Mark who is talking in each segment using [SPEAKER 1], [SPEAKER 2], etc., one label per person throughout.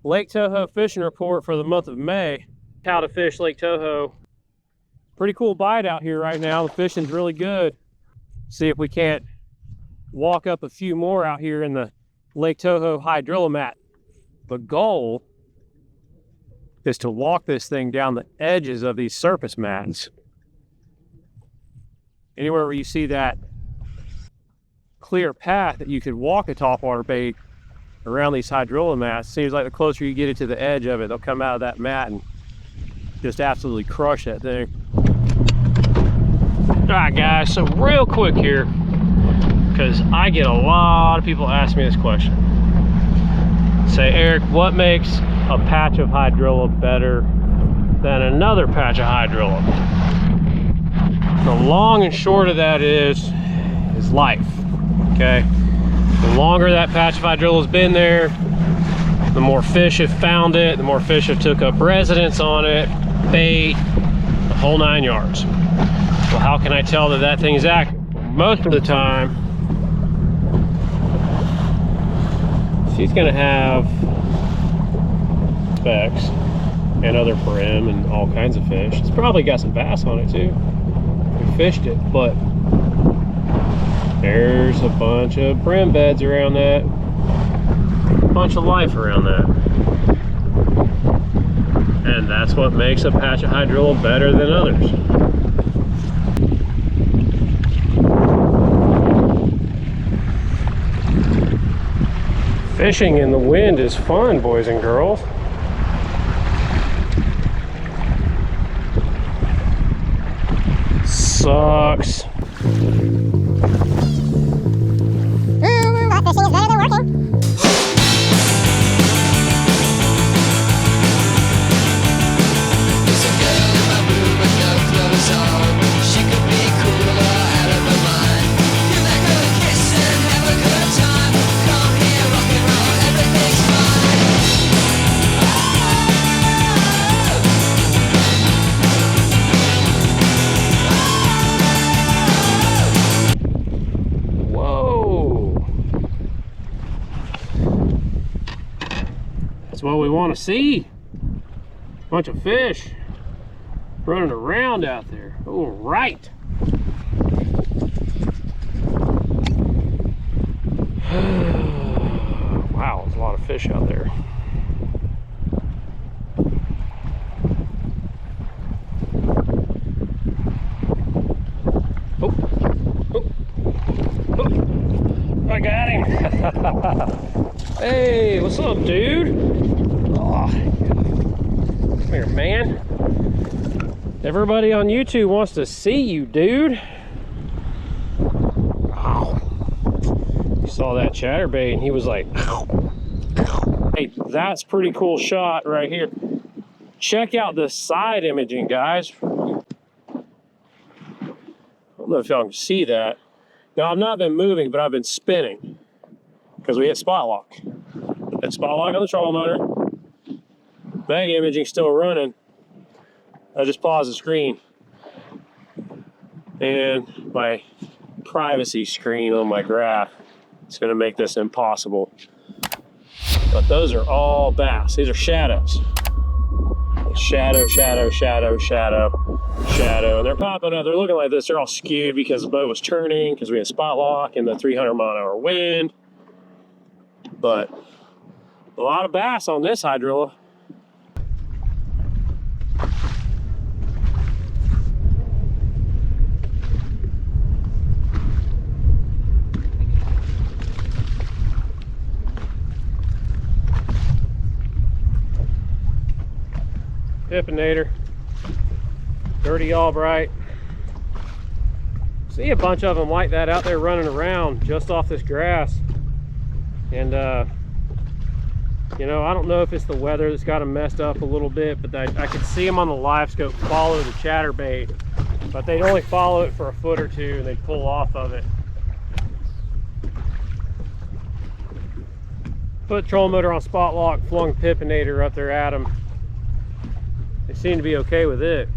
[SPEAKER 1] Lake Toho fishing report for the month of May. How to fish Lake Toho. Pretty cool bite out here right now. The fishing's really good. See if we can't walk up a few more out here in the Lake Toho Hydrilla mat. The goal is to walk this thing down the edges of these surface mats. Anywhere where you see that clear path that you could walk a topwater bait around these Hydrilla mats, seems like the closer you get it to the edge of it, they'll come out of that mat and just absolutely crush that thing. All right, guys, so real quick here, because I get a lot of people ask me this question. Say, Eric, what makes a patch of Hydrilla better than another patch of Hydrilla? The long and short of that is life, okay? The longer that patch of Hydrilla has been there, the more fish have found it, the more fish have took up residence on it, bait, the whole 9 yards. Well, how can I tell that that thing is active? Most of the time, she's gonna have specks and other brim and all kinds of fish. It's probably got some bass on it too. We fished it, but there's a bunch of brim beds around that, a bunch of life around that. And that's what makes a patch of Hydrilla better than others. Fishing in the wind is fun, boys and girls. Sucks.
[SPEAKER 2] Fishing is better than working.
[SPEAKER 1] That's what we want to see. Bunch of fish running around out there. All right. Wow, there's a lot of fish out there. Oh, oh, oh. I got him. Hey, what's up, dude? Oh, come here, man. Everybody on YouTube wants to see you, dude. Oh. You saw that chatterbait and he was like, hey, that's pretty cool shot right here. Check out the side imaging, guys. I don't know if y'all can see that. Now, I've not been moving, but I've been spinning because we hit spot lock. Hit spot lock on the trolling motor. Bag imaging still running. I just paused the screen. And my privacy screen on my graph, it's gonna make this impossible. But those are all bass. These are shadows. Shadow, shadow, shadow, shadow, shadow. And they're popping up. They're looking like this. They're all skewed because the boat was turning, because we had spot lock and the 300-mile-an-hour wind. But a lot of bass on this Hydrilla. Pippinator, dirty Albright. See a bunch of them like that out there running around just off this grass. And you know, I don't know if it's the weather that's got them messed up a little bit, but I could see them on the LiveScope follow the chatterbait, but they'd only follow it for a foot or two and they'd pull off of it. Put the trolling motor on spot lock, flung Pippinator up there at them. They seem to be okay with it.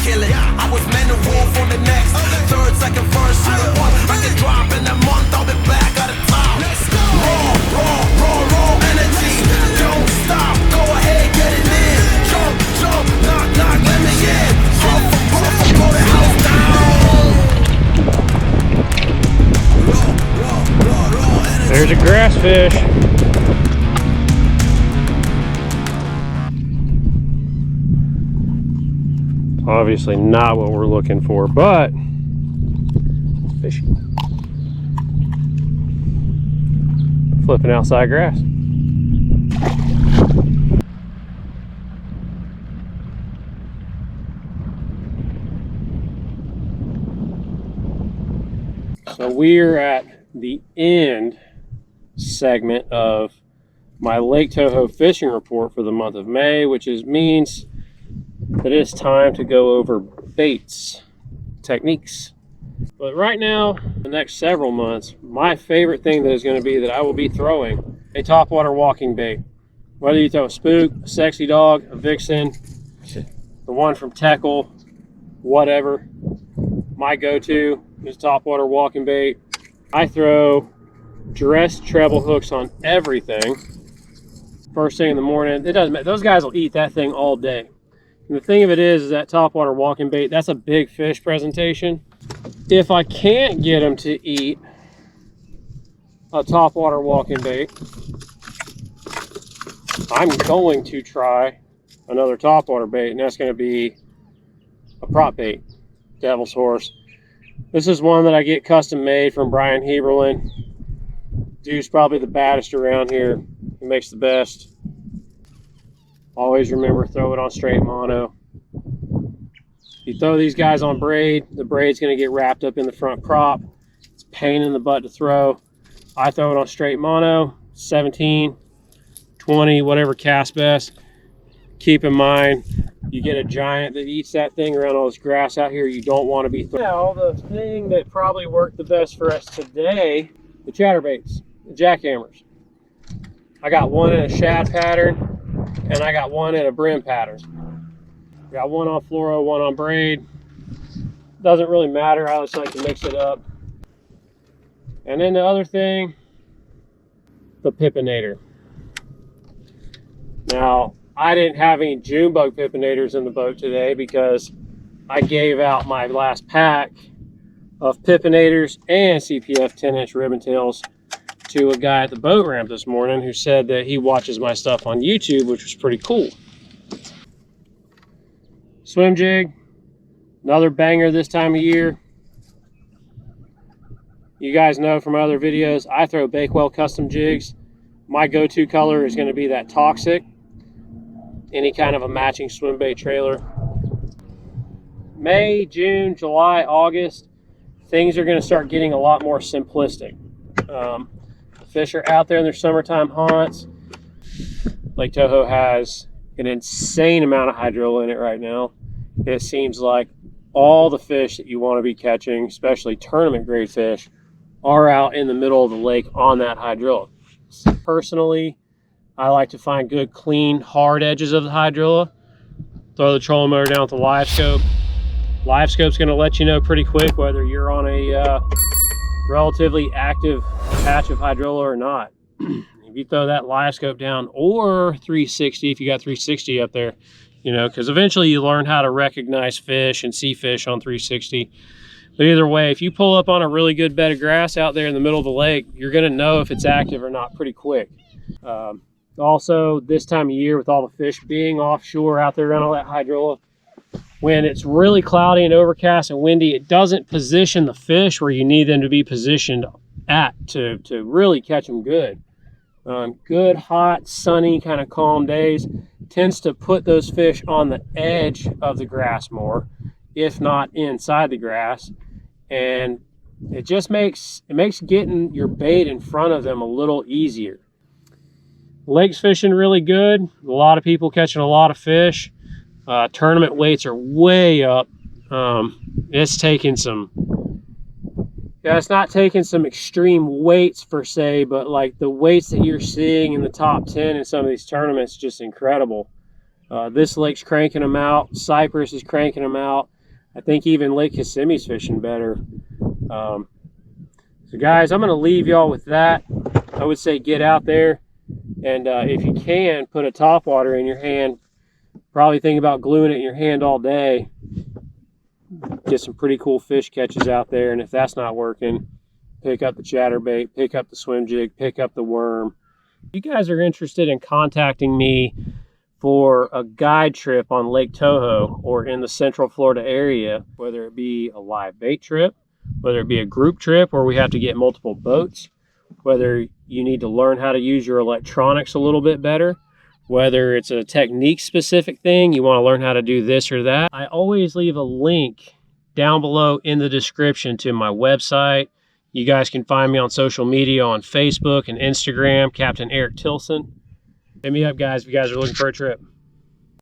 [SPEAKER 2] kill it. I was meant to wolf on the next. Third, second, first, to the one. I can drop in a month, I'll be back at the top. Raw energy. Don't stop, go ahead, get it in. Jump, knock, let me in. Huff, blow the house down.
[SPEAKER 1] There's a grass fish. Obviously not what we're looking for, but it's fishy. Flipping outside grass. So we're at the end segment of my Lake Toho fishing report for the month of May, which means that it's time to go over baits, techniques. But right now, the next several months, my favorite thing that is going to be that I will be throwing a topwater walking bait. Whether you throw a spook, a sexy dog, a vixen, the one from Teckle, whatever, my go-to is topwater walking bait. I throw dressed treble hooks on everything. First thing in the morning, it doesn't matter. Those guys will eat that thing all day. And the thing of it is that topwater walking bait, that's a big fish presentation. If I can't get them to eat a topwater walking bait, I'm going to try another topwater bait, and that's going to be a prop bait, Devil's Horse. This is one that I get custom made from Brian Heberlin. Dude's probably the baddest around here. He makes the best. Always remember, throw it on straight mono. If you throw these guys on braid, the braid's going to get wrapped up in the front prop. It's a pain in the butt to throw. I throw it on straight mono, 17, 20, whatever casts best. Keep in mind, you get a giant that eats that thing around all this grass out here, you don't want to be throwing. Now, the thing that probably worked the best for us today, the chatterbaits, the jackhammers. I got one in a shad pattern, and I got one in a brim pattern. Got one on fluoro, one on braid. Doesn't really matter, I just like to mix it up. And then the other thing, the pippinator. Now, I didn't have any June bug pippinators in the boat today because I gave out my last pack of pippinators and CPF 10-inch ribbon tails to a guy at the boat ramp this morning who said that he watches my stuff on YouTube, which was pretty cool. Swim jig, another banger this time of year. You guys know from other videos, I throw Bakewell custom jigs. My go-to color is going to be that Toxic. Any kind of a matching swim bait trailer. May, June, July, August, things are going to start getting a lot more simplistic. Fish are out there in their summertime haunts. Lake Toho has an insane amount of hydrilla in it right now. It seems like all the fish that you want to be catching, especially tournament grade fish, are out in the middle of the lake on that hydrilla. Personally, I like to find good, clean, hard edges of the hydrilla. Throw the trolling motor down with the LiveScope. LiveScope's going to let you know pretty quick whether you're on a relatively active patch of hydrilla or not. If you throw that LiveScope down, or 360 if you got 360 up there, you know, because eventually you learn how to recognize fish and see fish on 360. But either way, if you pull up on a really good bed of grass out there in the middle of the lake, you're going to know if it's active or not pretty quick. Also, this time of year with all the fish being offshore out there around all that hydrilla, when it's really cloudy and overcast and windy, it doesn't position the fish where you need them to be positioned at to really catch them good. Good, hot, sunny, kind of calm days tends to put those fish on the edge of the grass more, if not inside the grass, and it just makes getting your bait in front of them a little easier. Lake's fishing really good. A lot of people catching a lot of fish. Tournament weights are way up. It's taking some, it's not taking some extreme weights per se, but like the weights that you're seeing in the top 10 in some of these tournaments, just incredible. This lake's cranking them out. Cypress is cranking them out. I think even Lake Kissimmee's fishing better. So guys, I'm going to leave y'all with that. I would say get out there, and if you can, put a topwater in your hand. Probably think about gluing it in your hand all day. Get some pretty cool fish catches out there, and if that's not working, pick up the chatterbait, pick up the swim jig, pick up the worm. If you guys are interested in contacting me for a guide trip on Lake Toho or in the Central Florida area, whether it be a live bait trip, whether it be a group trip where we have to get multiple boats, whether you need to learn how to use your electronics a little bit better, whether it's a technique specific thing, you want to learn how to do this or that, I always leave a link down below in the description to my website. You guys can find me on social media on Facebook and Instagram, Captain Erik Tilson. Hit me up, guys, if you guys are looking for a trip.